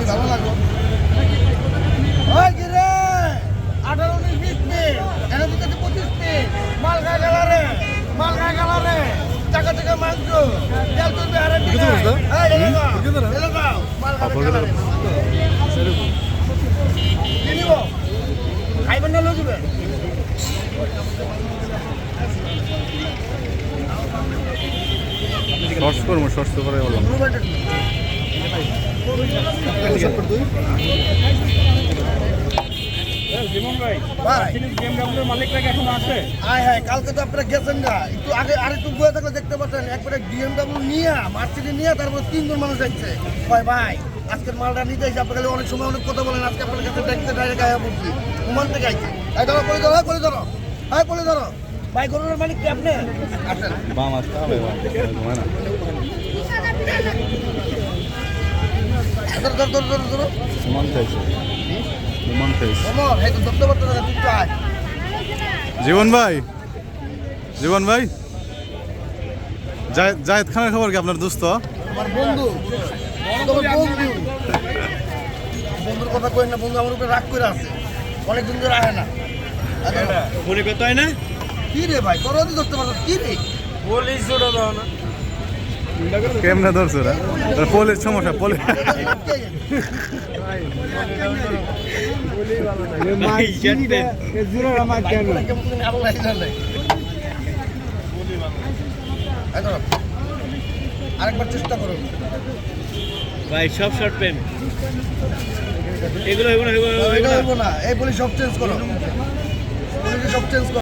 ভালো লাগলো 18-19 পিস এর ভিতরে 25 পিস মালগা গালারে টাকা টাকা মাংস তেল তুলবে আর খাইবেন না লোক শর্টস করে বললাম কালকে তো আপনারা গেছেন না একটু আগে আরেকটু বয়ে থাকলে দেখতে পাচ্ছেন একবারে বিএমডব্লিউ নিয়ে মার্সিডিজ নিয়ে তারপর 3 জন মানুষ যাচ্ছে ভাই আজকের মালটা নিতে এসে আপনারা অনেক সময় অনেক কথা বলেন আজকে আপনার কাছে দেখতে ডাইরেক্ট গায়ে পড়ছি ঘুমান থেকে আইছে এই ধরো করে ধরো ভাই গরুর মালিক কি আপনি আসেন বাম আসতে হবে ঘুমায় না ধরো জীবন ভাই জায়েদ খানের খবর কি আপনার দোস্ত আমার বন্ধুর কথা কই না বন্ধু আমার উপরে রাগ করে আছে অনেকদিন ধরে আহে না মনে করতে হয় না কি রে ভাই তোরা তো ধরতে পারো কি রে পুলিশ জোড়া দাও না কেমনে ধরছো রে পুলিশ সমস্যা পুলিশ আরেকবার চেষ্টা করো ভাই সব শর্ট পেন এগুলো না এই বলি সব চেঞ্জ করো সব চেঞ্জ করো